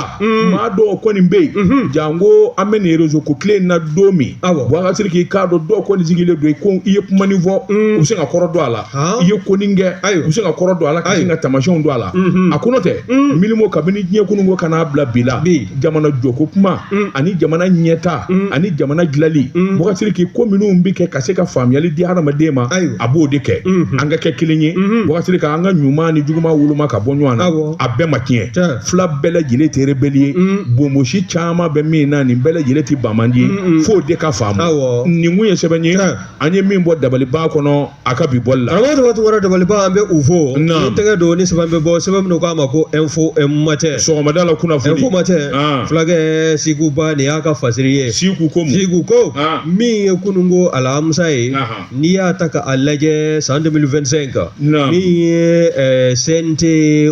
maa dɔw kɔni bɛ yen janko an bɛ nin réseau ko tile in na don min wakati k'i k'a dɔn dɔw kɔni sigilen don ko i ye kuma nin fɔ u bɛ se ka kɔrɔ dɔn a la i ye ko nin kɛ u bɛ se ka kɔrɔ dɔn a la ka sin ka taamasiyɛnw dɔn a la a ko n'o tɛ milimu kabini diɲɛ kunun ko ka n'a bila bi la jamana jɔko kuma ani jamana ɲɛta ani jamana dilali wakati k'i ko minnu bɛ kɛ ka se ka faamuyali di hadamaden ma a b'o de kɛ an ka kɛ kelen ye wakati ka an ka ɲuman ni juguman woloma ka bɔ ɲɔgɔn na a bɛɛ ma tiɲɛ fila bɛɛ lajɛlen tɛ rebelle ye bonbosi caman bɛ min na nin bɛɛ lajɛlen tɛ bamandi ye f'o de ka faamu nin kun ye sɛbɛn ye an ye min bɔ dabaliban kɔnɔ a ka bi bɔli la waati wɛrɛ dabaliban an bɛ u fo ni tɛgɛ don ni sɛbɛn bɛ bɔ sɛbɛn min k'a ma ko info matɛ sɔgɔmada la kunnafoni info matɛ fulakɛ Sikuba nin y'a ka fasiri ye Siku ko min ye kununko alamisa ye n'i y'a ta k'a lajɛ san 2025 min ye CNT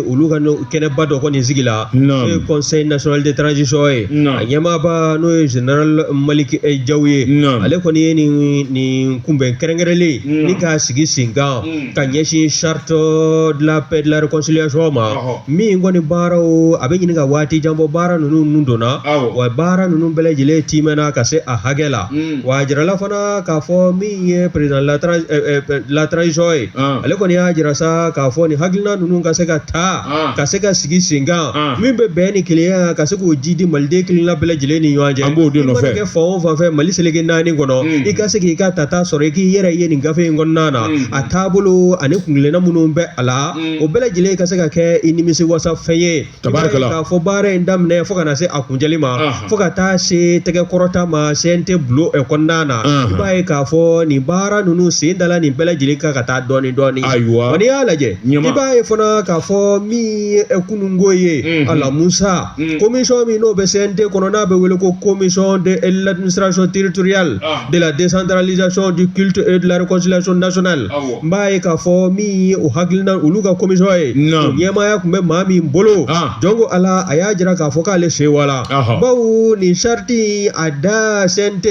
olu ka kɛnɛba dɔ kɔni sigi la n'o ye Conseil national de transition ye a ɲɛmaaba n'o ye général Maliki Jaw ye ale kɔni ye nin kunbɛn kɛrɛnkɛrɛnlen ni k'a sigi sen kan ka ɲɛsin charte de la paix de la réconciliation ma min kɔni baaraw a bɛ ɲini ka waati jan bɔ baara ninnu donna wa baara ninnu bɛɛ lajɛlen timɛna ka se a hakɛ la wa a jirala fana k'a fɔ min ye président la transition ye ale kɔni y'a jira sa k'a fɔ nin hakilina ninnu ka se ka taa ka se ka sigi sen kan min bɛ bɛn ni kelenya ka se k'o ji di maliden kelenna bɛɛ lajɛlen ni ɲɔgɔn cɛ an b'o de nɔfɛ i mana kɛ fan o fan fɛ Mali seleke 4 kɔnɔ i ka se k'i ka tata sɔrɔ i k'i yɛrɛ ye nin gafe in kɔnɔna na a taabolo ani kungilenna minnu bɛ a la o bɛɛ lajɛlen ka se ka kɛ i nimisi wasa fɛn ye k'a fɔ baara in daminɛ fo ka na se a kuncɛli ma fo ka taa se tɛgɛ kɔrɔta ma CNT bulo kɔnɔna na i b'a ye k'a fɔ nin baara ninnu sen dala nin bɛɛ lajɛlen ka taa dɔɔni dɔɔni wa n'i y'a lajɛ i b'a ye fana k'a fɔ min ye kununko ye Alamusa commission min n'o bɛ CNT kɔnɔ n'a bɛ wele ko commission de l'administration territoriale de la décentralisation du culte et de la réconciliation nationale n b'a ye k'a fɔ min ye o hakilina olu ka commission ye o ɲɛmaaya tun bɛ maa min bolo jɔnko ala a y'a jira k'a fɔ k'ale sewala bawo nin sariti a da CNT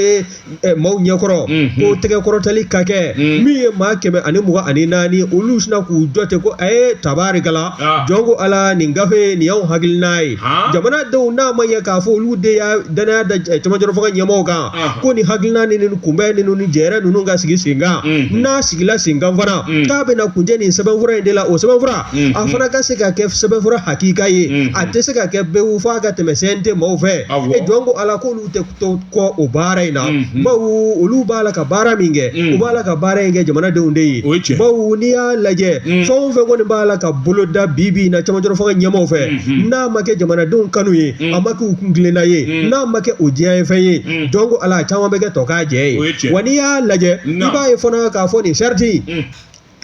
maaw ɲɛkɔrɔ ko tɛgɛ kɔrɔtali ka kɛ min ye maa 124 olu sina k'u jɔ ten ko tabarikala jɔnko ala nin gafe nin y'anw hakilina ye jamanadenw n'a ma ɲɛ k'a fɔ olu de y'a danaya da cɛmancɛ fanga ɲɛmaaw kan ko nin hakilina ni kunbɛn ni jɛrɛ ninnu ka sigi sen kan n'a sigila sen kan fana k'a bɛna kuncɛ nin sɛbɛnfura in de la o sɛbɛnfura a fana ka se ka kɛ sɛbɛnfura hakika ye a tɛ se ka kɛ bɛɛ f'a ka tɛmɛ CNT maaw fɛ jɔnko ala k'olu tɛ to kɔ o baara in na bawo olu b'a la ka baara min kɛ u b'a la ka baara in kɛ jamanadenw de ye bawo n'i y'a lajɛ fɛn o fɛn kɔni b'a la ka bolo da bi na cɛmancɛ fanga ɲɛmaaw fɛ n'a ma kɛ jamanadenw kanu ye a ma kɛ u kuntilenna ye n'a ma kɛ o diɲɛ ye fɛn ye jɔnko ala caman bɛ kɛ tɔ k'a jɛ ye wa n'i y'a lajɛ i b'a ye fana k'a fɔ nin sariti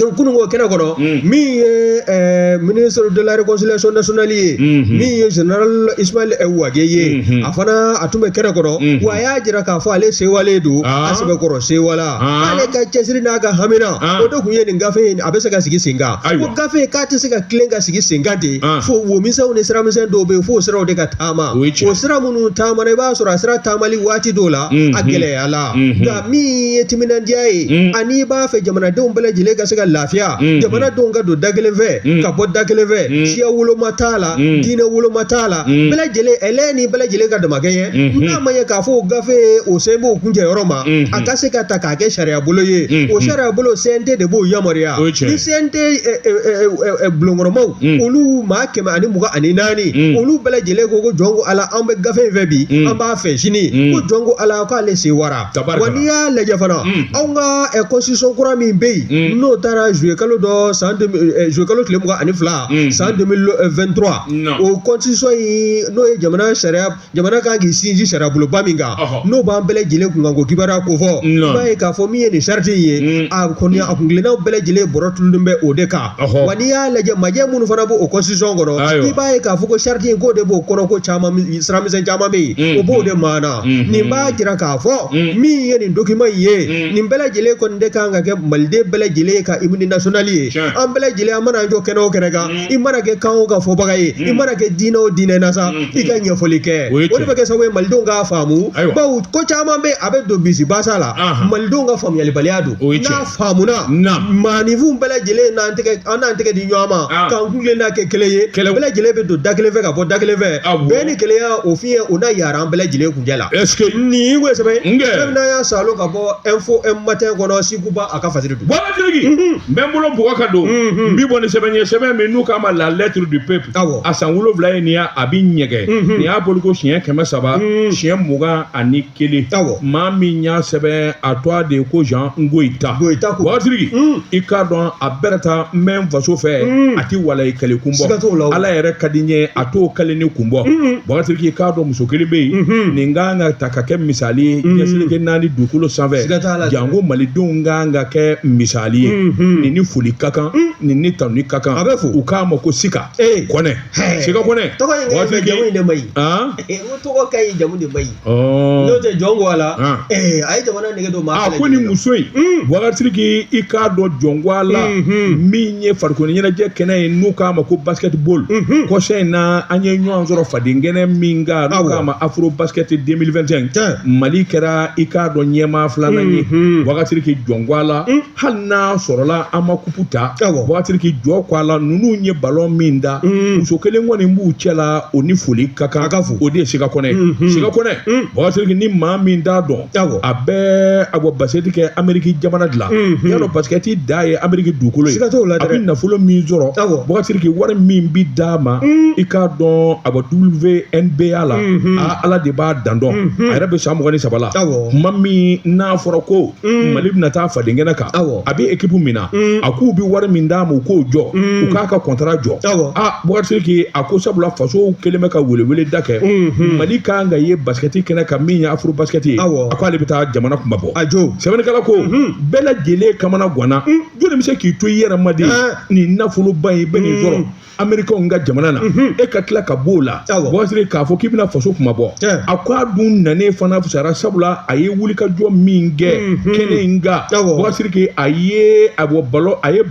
kununko kɛnɛ kɔnɔ min ye ministre de la réconciliation nationale ye min ye général Ismail Wage ye a fana a tun bɛ kɛnɛ kɔnɔ wa a y'a jira k'a fɔ ale sewalen don a sɛbɛkɔrɔ sewala ale ka cɛsiri n'a ka hamina o de tun ye nin gafe in a bɛ se ka sigi sen kan ko gafe k'a tɛ se ka tilen ka sigi sen kan ten fo womisɛnw ni siramisɛn dɔw bɛ yen fo o siraw de ka taama o sira minnu taamana i b'a sɔrɔ a sira taamali waati dɔw la a gɛlɛyala nka min ye timinandiya ye ani i b'a fɛ jamanadenw bɛɛ lajɛlen ka se ka lafiya jamanadenw ka don da kelen fɛ ka bɔ da kelen fɛ siya woloma t'a la diinɛ woloma t'a la bɛɛ lajɛlen ɛlɛ ni bɛɛ lajɛlen ka damakɛ ye n'a ma ye k'a fɔ o gafe o sen b'o kuncɛ yɔrɔ ma a ka se ka ta k'a kɛ sariya bolo ye o sariya bolo CNT de b'o yamaruya ni CNT bulonkɔnɔmaw olu maa 124 olu bɛɛ lajɛlen ko ko jɔnko ala an bɛ gafe in fɛ bi an b'a fɛ sini ko jɔnko ala k'ale se wara wa n'i y'a lajɛ fana anw ka constitution kura min bɛ yen n'o taara taara juillet kalo dɔ san juillet kalo tile 22 san 2023 o constitution yi n'o ye jamana kan k'i sinji sariya boloba min kan n'o b'an bɛɛ lajɛlen kun kan ko kibaruya ko fɔ i b'a ye k'a fɔ min ye nin charte ye a kunkilennaw bɛɛ lajɛlen bɔrɔ tululen bɛ o de kan wa n'i y'a lajɛ majɛ minnu fana b'o constitution kɔnɔ i b'a ye k'a fɔ ko charte in k'o de b'o kɔnɔ ko siramisɛn caman bɛ yen o b'o de maana nin b'a jira k'a fɔ min ye nin document ye nin bɛɛ lajɛlen kɔni de kan ka kɛ maliden bɛɛ lajɛlen ka hymne national ye an bɛɛ lajɛlen an mana jɔ kɛnɛ o kɛnɛ kan i mana kɛ kan o kan fɔbaga ye i mana kɛ diinɛ o diinɛ na sa i ka ɲɛfɔli kɛ o de bɛ kɛ sababu ye malidenw k'a faamu bawo ko caman bɛ a bɛ don bisi basa la malidenw ka faamuyalibaliya don n'a faamuna maanifinw bɛɛ lajɛlen n'an tɛgɛ di ɲɔgɔn ma k'an kunkelen n'a kɛ kelen ye bɛɛ lajɛlen bɛ don da kelen fɛ ka bɔ da kelen fɛ bɛɛ ni kelenya o fiɲɛ o n'a yara an bɛɛ lajɛlen kuncɛ la nin ko sɛbɛn fɛn n'a y'a salo ka bɔ info matin kɔnɔ Sikuba a ka fasiri don voilà tirigi n bɛ n bolo bɔgɔ ka don n b'i bɔ ni sɛbɛn ye sɛbɛn min n'u k'a ma la lettre du peuple a san 7 ye nin a bɛ ɲɛgɛ nin y'a bolo ko siɲɛ 300 siɲɛ 21 maa min y'a sɛbɛn a tɔgɔ de ko Jean Ngoyita voilà tirigi i k'a dɔn a bɛɛ ta n bɛ n faso fɛ a ti walayi kale kun bɔ ala yɛrɛ ka di n ye a t'o kale ni kun bɔ voilà tirigi i k'a dɔn muso kelen bɛ yen nin kan ka ta ka kɛ misali ye ɲɛsilikɛ 4 dugukolo sanfɛ jango malidenw kan ka kɛ misali ye nin ni foli ka kan nin ni tanuni ka kan u k'a ma ko Sika Kɔnɛ Sika Kɔnɛ jamu in de ma ɲi o tɔgɔ ka ɲi jamu de ma ɲi n'o tɛ jɔn ko a la a ye jamana nege don maa ko nin muso in wagatigi i k'a dɔn jɔn ko a la min ye farikolo ɲɛnajɛ kɛnɛ ye n'u k'a ma ko basketball kɔsɛ in na an ye ɲɔgɔn sɔrɔ fadenkɛnɛ min kan n'u k'a ma Afro Basket 2025 Mali kɛra i k'a dɔn ɲɛmaa filanan ye wagatigi jɔn ko a la hali n'a sɔrɔla an ma kupu ta wagatigi jɔ ko a la ninnu ye ballon min da muso kelen kɔni b'u cɛ la o ni foli ka kan o de ye Sika Kɔnɛ Sika Kɔnɛ wagatigi ni maa min t'a dɔn a bɛ a bɔ basket kɛ Amérique jamana de la y'a dɔn basket da ye Amérique dugukolo ye a bɛ nafolo min sɔrɔ wagatigi wari min bi d'a ma i k'a dɔn a bɔ WNBA la ala de b'a dan dɔn a yɛrɛ bɛ san 23 la kuma min n'a fɔra ko Mali bɛna taa fadenkɛnɛ kan a bɛ équipe min na a k'u bɛ wari min d'a ma u k'o jɔ u k'a ka contrat jɔ wagatigi a ko sabula fasow kelen bɛ ka welewele da kɛ Mali kan ka ye basket kɛnɛ kan min ye Afro Basket ye a ko ale bɛ taa jamana kunba bɔ sɛbɛnnikɛla ko bɛɛ lajɛlen kamana ganna jɔnni bɛ se k'i to i yɛrɛ ma de nin nafoloba in bɛ nin sɔrɔ Américains ka jamana na e ka tila ka b'o la wagatigi k'a fɔ k'i bɛna faso kuma bɔ a ko a dun nanen fana fisara sabula a ye wulikajɔ min kɛ kɛnɛ in kan wagatigi a ye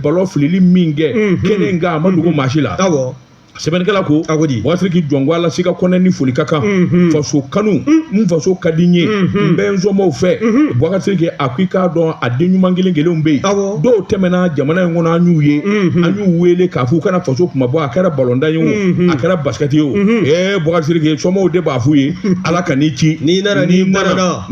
ballon filili min kɛ kɛnɛ in kan a ma dogo maa si la sɛbɛnnikɛla ko wagatigi jɔn ko a la Sika Kɔnɛ ni foli ka kan faso kanu n faso ka di n ye n bɛ n zɔnmaw fɛ wagatigi a ko i k'a dɔn a den ɲuman kelen kelenw bɛ yen dɔw tɛmɛna jamana in kɔnɔ an y'u ye an y'u wele k'a fɔ u kana faso kuma bɔ a kɛra ballontan ye o a kɛra basket ye o wagatigi sɔnmaw de b'a f'u ye ala ka n'i ci n'i banana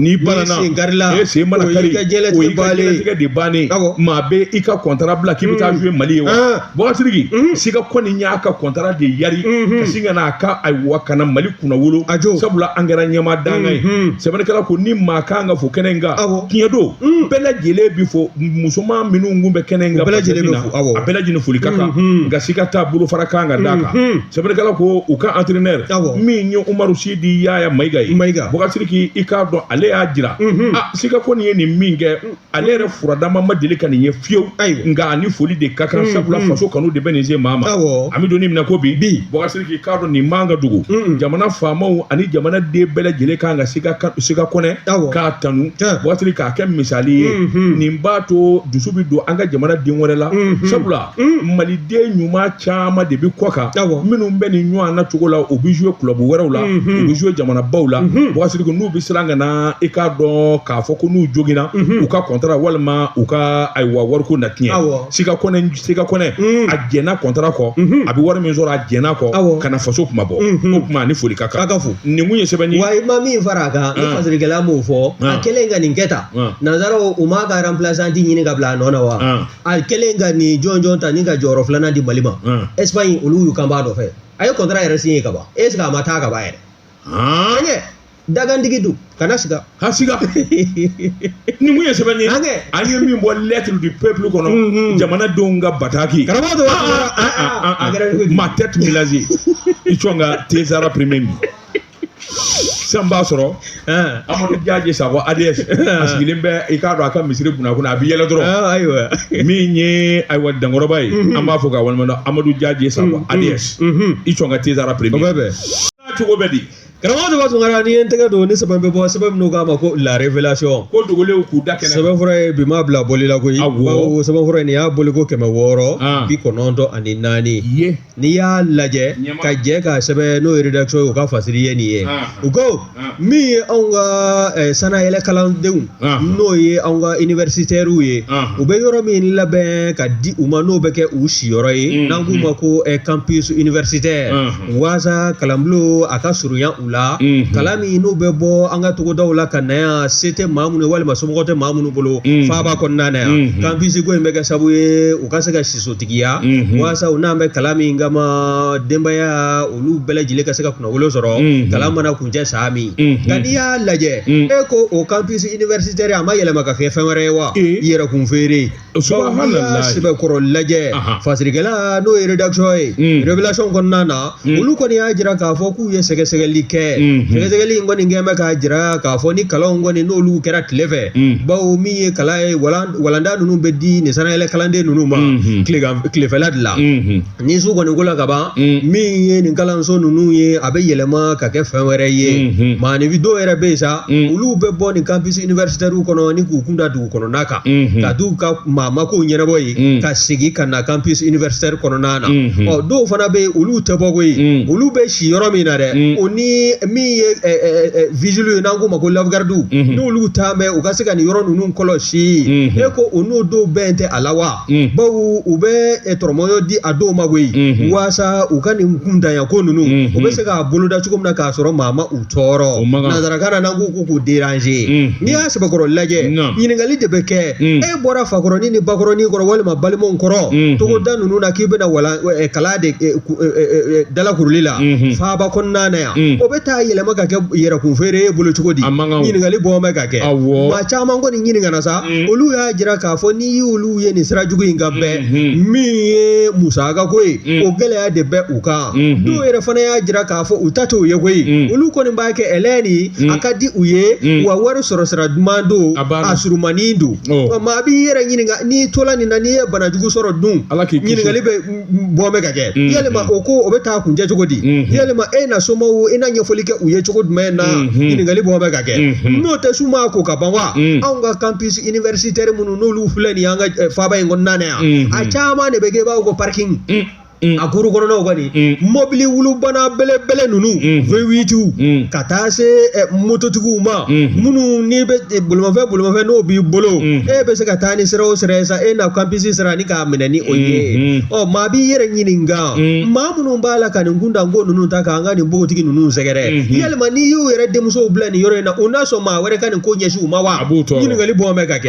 sen mana kari o y'i ka jɛnlatigɛ de bannen maa bɛ i ka contrat bila k'i bɛ taa jouer Mali ye wa wagatigi Sika Kɔnɛ y'a ka contrat de yari ka sin ka n'a ka ayiwa kana Mali kunna wolo sabula an kɛra ɲɛmaa danga ye sɛbɛnnikɛla ko ni maa kan ka fɔ kɛnɛ in kan tiɲɛ don bɛɛ lajɛlen bi fɔ musoman minnu kun bɛ kɛnɛ in kan a bɛɛ lajɛlen foli ka kan nka Sika t'a bolofara kan ka d'a kan sɛbɛnnikɛla ko u ka entraîneur min ye Umaru Sidi Yaya Mayiga ye wagatigi i k'a dɔn ale y'a jira Sika Kɔnɛ ye nin min kɛ ale yɛrɛ furadama ma deli ka nin ye fiyewu nka ani foli de ka kan sabula faso kanu de bɛ nin se maa ma an bɛ don ni minɛ ko bi wagatigi k'a dɔn nin man ka dogo jamana faamaw ani jamana den bɛɛ lajɛlen kan ka Sika Kɔnɛ k'a tanu wagatigi k'a kɛ misali ye nin b'a to dusu bɛ don an ka jamana den wɛrɛ la sabula maliden ɲuman caman de bɛ kɔ kan minnu bɛ nin ɲɔgɔn na cogo la u bɛ jouer club wɛrɛw la u bɛ jouer jamanabaw la wagatigi n'u bɛ siran ka na i k'a dɔn k'a fɔ ko n'u joginna u ka contrat walima u ka ayiwa wariko na tiɲɛ Sika Kɔnɛ a jɛnna contrat kɔ a bɛ wari min sɔrɔ a jɛnna kɔ ka na faso kuma bɔ o kuma ni foli ka kan nin kun ye sɛbɛnni ye wa i ma min fara a kan ne fasolikɛla m'o fɔ a kɛlen ka nin kɛ tan nanzaraw u m'a ka remplaçant ɲini ka bila a nɔ na wa a kɛlen ka nin jɔnjɔn ta ni ka jɔyɔrɔ filanan di Mali ma Espagne olu y'u kan b'a nɔfɛ a ye contrat yɛrɛ signé ka ban est ce que a ma taa ka ban yɛrɛ dagandigi du kana siga hasiga ni mun ye sɛbɛn ye an ye min bɔ lettre du peuple kɔnɔ jamanadenw ka bataki karamɔgɔ ma tête mélangée i cɔn ka tesara premier mi sisan b'a sɔrɔ Amadu Jaji Sakɔ ADS a sigilen bɛ i k'a dɔn a ka misiri kunna a bɛ yɛlɛ dɔrɔn ayiwa min ye ayiwa dankɔrɔba ye an b'a fɔ ka walimadɔn Amadu Jaji Sakɔ ADS i cɔn ka tesara premier cogo bɛ di karamɔgɔ tɔgɔ Tunkara ni ye n tɛgɛ don ni sɛbɛn bɛ bɔ sɛbɛn minnu k'a ma ko la révélation ko dogolenw k'u da kɛnɛ sɛbɛn fura ye bi ma bila bɔli la koyi bawo sɛbɛn fura in nin y'a boli ko 694 n'i y'a lajɛ ka jɛ k'a sɛbɛn n'o ye rédaction ye u ka fasiri ye nin ye u ko min ye anw ka sanayɛlɛ kalandenw n'o ye anw ka universitaires ye u bɛ yɔrɔ min labɛn ka di u ma n'o bɛ kɛ u siyɔrɔ ye n'an k'u ma ko campus universitaire waasa kalanbulon a ka surunya u la kalan min n'u bɛ bɔ an ka togodaw la ka na yan se tɛ maa minnu walima somɔgɔ tɛ maa minnu bolo faaba kɔnɔna na yan campus ko in bɛ kɛ sababu ye u ka se ka sisotigiya waasa u n'an bɛ kalan min kama denbaya olu bɛɛ lajɛlen ka se ka kunnafoni sɔrɔ kalan mana kuncɛ saa min nka n'i y'a lajɛ e ko o campus universitaire a ma yɛlɛma ka kɛ fɛn wɛrɛ ye wa yɛrɛ kun feere n'i y'a sɛbɛkɔrɔ lajɛ fasirikɛla n'o ye rédaction ye révélation kɔnɔna na olu kɔni y'a jira k'a fɔ k'u ye sɛgɛsɛgɛli kɛ sɛgɛsɛgɛli in kɔni kɛ bɛ k'a jira k'a fɔ ni kalanw kɔni n'olu kɛra tile fɛ bawo min ye kalan ye walanda ninnu bɛ di nin sanayɛlɛ kalanden ninnu ma tilefɛla de la ni su kɔni ko la ka ban min ye nin kalanso ninnu ye a bɛ yɛlɛma ka kɛ fɛn wɛrɛ ye maanifi dɔw yɛrɛ bɛ yen sa olu bɛ bɔ nin campus universitaire kɔnɔ ni k'u kun da dugu kɔnɔna kan ka t'u ka maamakow ɲɛnabɔ yen ka segin ka na campus universitaire kɔnɔna na dɔw fana bɛ yen olu tɛ bɔ koyi olu bɛ si yɔrɔ min na dɛ o ni min ye vigile ye n'an k'o ma ko lafgardiw n'olu taa mɛn u ka se ka nin yɔrɔ ninnu kɔlɔsi e ko o n'o dɔw bɛɛ tɛ a la wa bawo u bɛ tɔrɔmɔyɔ di a dɔw ma koyi waasa u ka nin kuntanya ko ninnu u bɛ se k'a boloda cogo min na k'a sɔrɔ maa ma u tɔɔrɔ nanzarakan na n'an ko k'u déranger n'i y'a sɛbɛkɔrɔ lajɛ ɲininkali de bɛ kɛ e bɔra fakɔrɔni ni bakɔrɔni kɔrɔ walima balimaw kɔrɔ togoda ninnu na k'i bɛna kala de dalakuruli la faaba kɔnɔna na yan o bɛ taa yɛlɛma ka kɛ yɛrɛkun feere e bolo cogo di ɲininkali bɔn bɛ ka kɛ maa caman kɔni ɲininkana sa olu y'a jira k'a fɔ n'i y'olu ye nin sira jugu in kan bɛɛ min ye musaka ko ye o gɛlɛya de bɛ u kan dɔw yɛrɛ fana y'a jira k'a fɔ u ta t'o ye koyi olu kɔni b'a kɛ ɛlɛni a ka di u ye wa wari sɔrɔ sira duman don a surumani don maa b'i yɛrɛ ɲininka n'i tola nin na n'i ye bana jugu sɔrɔ dun ɲininkali bɛ bɔn bɛ ka kɛ yalima o ko o bɛ taa kuncɛ cogo di yalima e na somaw e na ɲɛfɔli kɛ u ye cogo jumɛn na ɲininkali bɔn bɛ ka kɛ n'o tɛ suma ko ka ban wa anw ka campus universitaire minnu n'olu filɛ nin y'an ka faaba in kɔnɔna na yan a caman de bɛ kɛ i b'a fɔ ko parking a kuru kɔnɔnaw kɔni mobili wulubana belebele ninnu V8 ka taa se mototigiw ma minnu n'i bɛ bolimafɛn n'o b'i bolo e bɛ se ka taa ni sira o sira ye sa e na campus sira ni k'a minɛ ni o ye maa b'i yɛrɛ ɲininka maa minnu b'a la ka nin kuntanko ninnu ta k'an ka nin npogotigi ninnu sɛgɛrɛ yalima n'i y'u yɛrɛ denmusow bila nin yɔrɔ in na o n'a sɔn maa wɛrɛ ka nin ko ɲɛsin u ma wa ɲininkali bɔn bɛ ka kɛ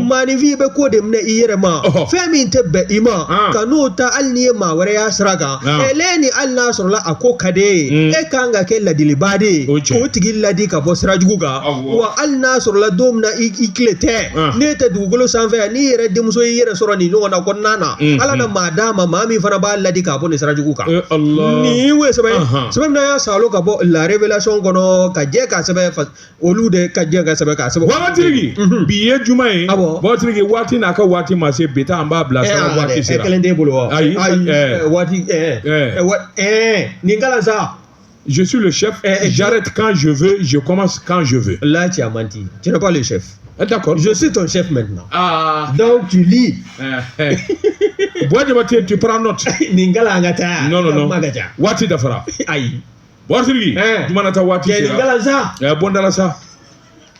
maanifin bɛ ko de minɛ i yɛrɛ ma fɛn min tɛ bɛn i ma ka n'o ta hali n'i ye maa wɛrɛ y'a sira kan ni hali n'a sɔrɔla a ko ka d'e ye e kan ka kɛ ladilibaden ye o tigi ladi ka bɔ sira jugu kan wa hali n'a sɔrɔla don min na i tile tɛ n'e tɛ dugukolo sanfɛ yan n'i yɛrɛ denmuso y'i yɛrɛ sɔrɔ nin ɲɔgɔn na kɔnɔna na ala na maa d'a ma maa min fana b'a ladi k'a bɔ nin sira jugu kan nin ye sɛbɛn min y'a salo ka bɔ la révélation kɔnɔ ka jɛ ka sɛbɛn olu de ka jɛ ka sɛbɛn k'a sɛbɛn wagatigi bi ye juma ye wagatigi waati n'a ka waati ma se bi ta an b'a bila sara waati sera kelen t'e bolo wa ayi nin kalan sa je suis le chef j'arrête quand je veux je commence quand je veux là tu as menti tu n'es pas le chef d'accord je suis ton chef maintenant donc tu lis tu prends note nin kalan ka taa non waati dafara ayi wagatigi juma na ta waati sera nin kalan sa bon dala sa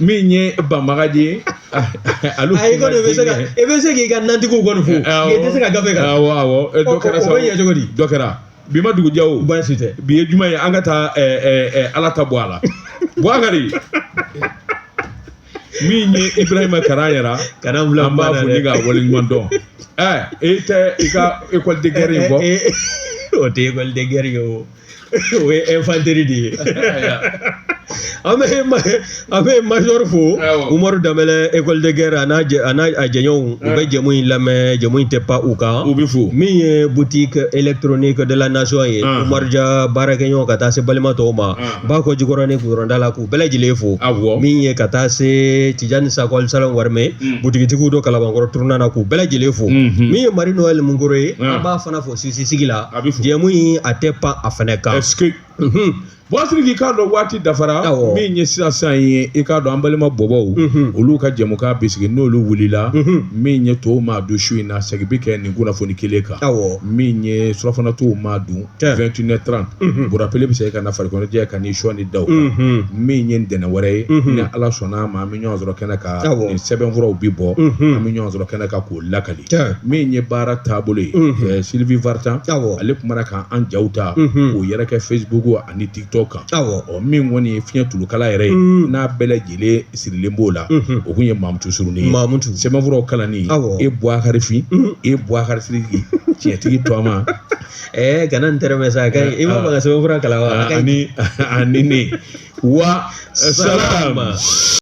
min ye banbaga de ye ayi ko e bɛ se k'i ka nantigiw kɔni fo i tɛ se ka gafe kan awɔ dɔ kɛra sa o bɛ ɲɛ cogo di dɔ kɛra bi ma dugujɛ o baasi tɛ bi ye juma ye an ka taa ala ta bɔ a la Bouakari min ye Ibrahima Kara yɛrɛ kana bila an b'a fɔ ni ka waleɲuman dɔn e tɛ i ka école de guerre in bɔ o tɛ école de guerre ye o ye infanterie de ye ame major fo Umaru Damele école de guerre ana ajenyon ube jemuin lame jemuin tepa uka min ye boutique électronique de la nation ye Umaru ja barakenyo kata se balima to ma ba ko jigorane ku rondala ku bele jile fo min ye kata se Tijani Sakol salon warme boutique tiku do kala bangoro tourna na ku bele jile fo min ye Marie Noël Mungore ba fana fo sisi sigila jemuin atepa afeneka est-ce que Boasiri ki ka do wati dafara min ye sisan ye e ka do ambalima bobo olu ka jemuka bisigi n'olu wulila min ye to ma do shu ina segibi ke ni guna foni keleka min ye surafana to ma do 21h30 pour rappeler bi se ka na fari kono je ka ni shoni daw min ye ndena wore ni ala sona ma min yo zoro kenaka ni seben furo bi bo min yo zoro kenaka ko lakali min ye bara tabule Sylvie Vartan ale kuma ka an jawta o yere ka Facebook ani TikTok o min woni fiɲɛ tulukala yɛrɛ ye n'a bɛɛ lajɛlen sirilen b'o la o kun ye Mamutu Suruni ye sɛbɛnfuraw kalani e Buakari Fin e Buakari Sidiki tiɲɛtigi tɔma kana ntɛrɛmɛ sa kan i ma baga sɛbɛnfura kalan wa ani ne wa salam